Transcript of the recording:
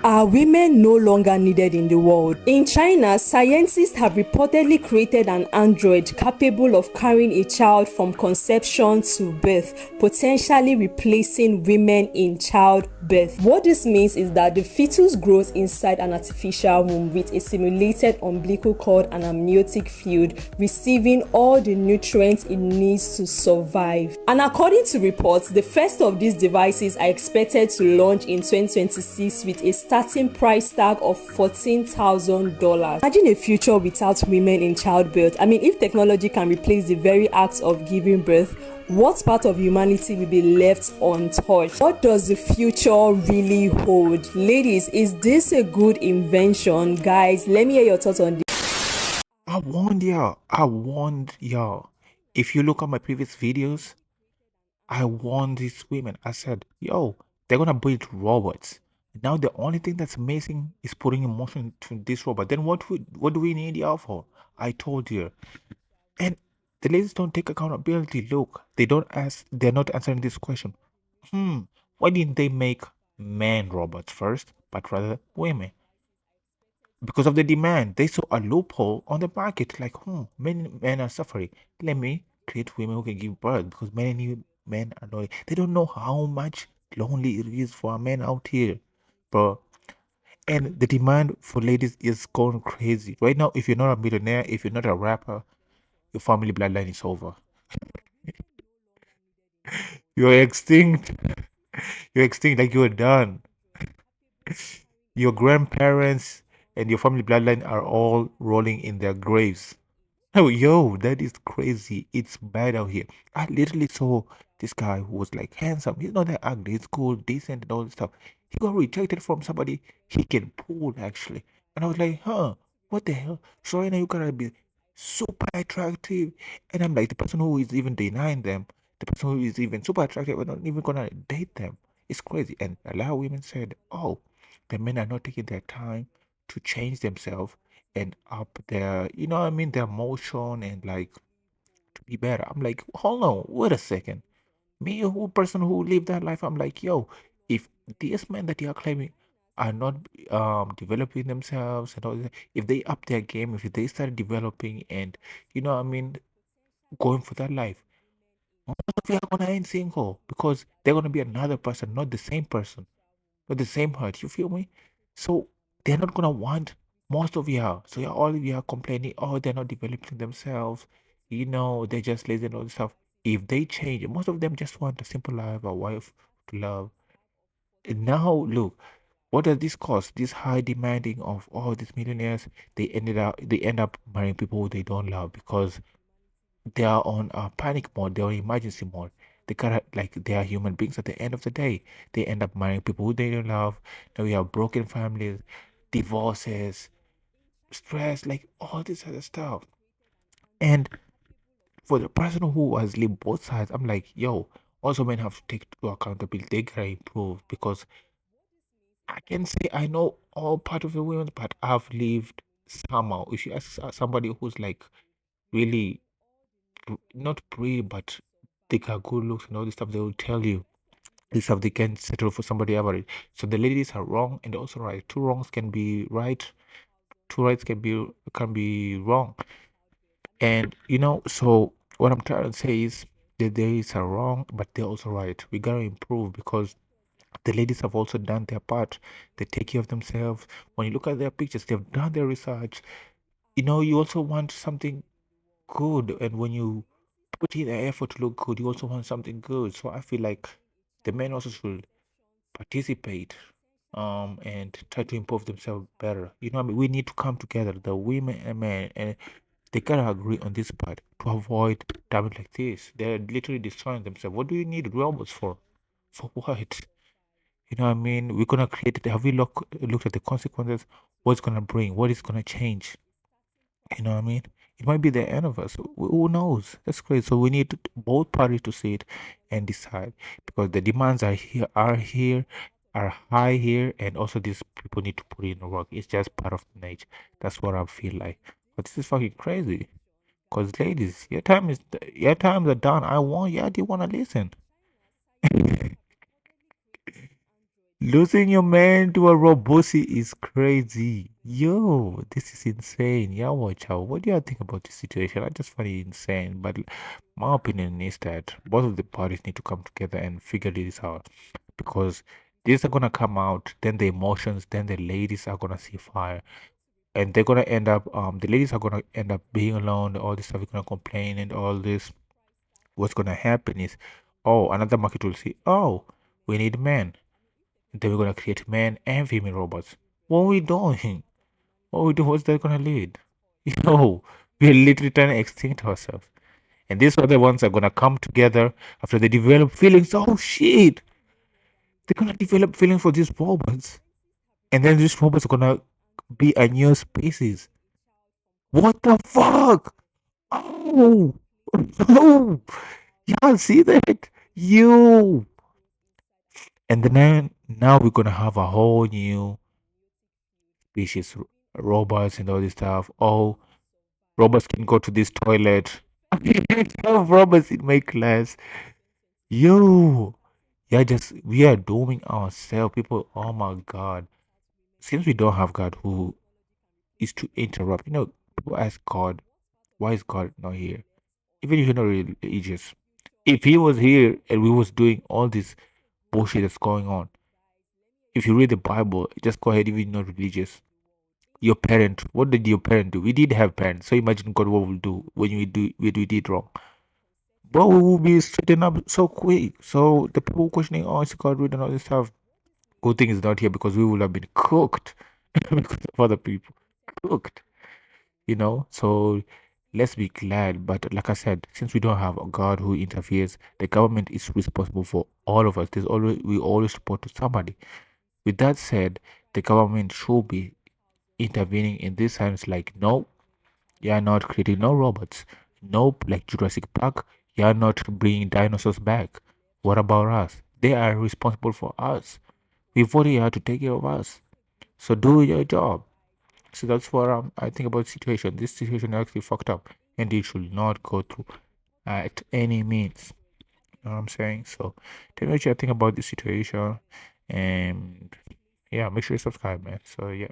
Are women no longer needed in the world? In China, scientists have reportedly created an android capable of carrying a child from conception to birth, potentially replacing women in childbirth. What this means is that the fetus grows inside an artificial womb with a simulated umbilical cord and amniotic fluid, receiving all the nutrients it needs to survive. And according to reports, the first of these devices are expected to launch in 2026 with a starting price tag of $14,000. Imagine a future without women in childbirth. I mean, if technology can replace the very act of giving birth, what part of humanity will be left untouched? What does the future really hold? Ladies, is this a good invention? Guys, let me hear your thoughts on this. I warned y'all. If you look at my previous videos, I warned these women. I said, yo, they're gonna build robots. Now the only thing that's missing is putting emotion to this robot. Then what do we need y'all for? I told you. And the ladies don't take accountability. Look, they're not answering this question. Why didn't they make man robots first, but rather women? Because of the demand, they saw a loophole on the market. Like, many men are suffering. Let me create women who can give birth, because many men are lonely. They don't know how much lonely it is for a man out here, bro. And the demand for ladies is going crazy right now. If you're not a millionaire, if you're not a rapper, your family bloodline is over. You're extinct. You're extinct. Like, you're done. Your grandparents and your family bloodline are all rolling in their graves. Oh, yo, that is crazy. It's bad out here. I literally saw this guy who was like handsome. He's not that ugly. He's cool, decent, and all this stuff. He got rejected from somebody he can pull, actually. And I was like, what the hell? So right now you gotta be super attractive. And I'm like, the person who is even denying them, the person who is even super attractive, we're not even gonna date them. It's crazy. And a lot of women said, oh, the men are not taking their time to change themselves and up their, their motion and like to be better. I'm like, hold on, wait a second. Me, who person who live that life, I'm like, yo, if these men that you are claiming are not developing themselves and all that, if they up their game, if they start developing and going for that life, most of you are gonna end single because they're gonna be another person, not the same person. With the same hurt. You feel me? So they're not gonna want most of you. So yeah, all of you are complaining, oh, they're not developing themselves, they're just lazy and all this stuff. If they change, most of them just want a simple life, a wife to love. And now look, what does this cost? This high demanding of all these millionaires, they end up marrying people who they don't love because they are on a panic mode, they're on emergency mode. They gotta like they are human beings at the end of the day. They end up marrying people who they don't love. Now we have broken families, divorces, stress, like all this other stuff. And for the person who has lived both sides, I'm like, yo, also men have to take to accountability. They gotta improve because I can say I know all part of the women, but I've lived somehow. If you ask somebody who's like really not pretty, but they got good looks and all this stuff, they will tell you this stuff they can settle for somebody average. So the ladies are wrong and they're also right. Two wrongs can be right. Two rights can be wrong. And so what I'm trying to say is the ladies are wrong, but they're also right. We gotta improve because the ladies have also done their part. They take care of themselves. When you look at their pictures, they've done their research. You also want something good, and when you put in the effort to look good, you also want something good. So I feel like the men also should participate and try to improve themselves better. What I mean? We need to come together, the women and men, and they gotta agree on this part to avoid damage like this. They're literally destroying themselves. What do you need robots for? For what? What I mean? We're gonna create it. Have we looked at the consequences? What's gonna bring? What is gonna change? What I mean? It might be the end of us. Who knows? That's great. So we need both parties to see it and decide because the demands are high here, and also these people need to put in the work. It's just part of the nature. That's what I feel like. But this is fucking crazy. Cause ladies, your times are done. I want. Yeah, do you wanna listen? Losing your man to a robocy is crazy. Yo, this is insane. Yeah, watch out. What do you think about this situation? I just find it insane. But my opinion is that both of the parties need to come together and figure this out. Because these are gonna come out, then the emotions, then the ladies are gonna see fire. And they're gonna end up the ladies are gonna end up being alone, all this stuff is gonna complain and all this. What's gonna happen is, oh, another market will see, oh, we need men. Then we're gonna create men and female robots. What are we doing? What are we doing? What's that gonna lead? Yo, we're literally trying to extinct ourselves. And these other ones are gonna come together after they develop feelings. Oh shit! They're gonna develop feelings for these robots. And then these robots are gonna be a new species. What the fuck? Oh! Oh! Y'all see that? You! And then now we're gonna have a whole new species robots and all this stuff. Oh, robots can go to this toilet. Have robots in my class. Yo, yeah, just we are doing ourselves. People, oh my god. Since we don't have God who is to interrupt, people ask God, why is God not here? Even if you're not religious. If he was here and we was doing all this bullshit that's going on, if you read the Bible, just go ahead, even if you're not religious. Your parent, what did your parent do? We did have parents, so imagine God what will do when we did wrong. But we will be straightened up so quick. So the people questioning, oh, it's God and all this stuff. Good thing is not here because we would have been cooked because of other people. Cooked. So let's be glad. But like I said, since we don't have a God who interferes, the government is responsible for all of us. We always report to somebody. With that said, the government should be intervening in this sense, like no, you are not creating no robots. Nope, like Jurassic Park, you are not bringing dinosaurs back. What about us? They are responsible for us. We voted here to take care of us. So do your job. So that's what I think about the situation. This situation is actually fucked up, and it should not go through at any means. You know what I'm saying? So tell me what you think about this situation, and yeah, make sure you subscribe, man. So yeah.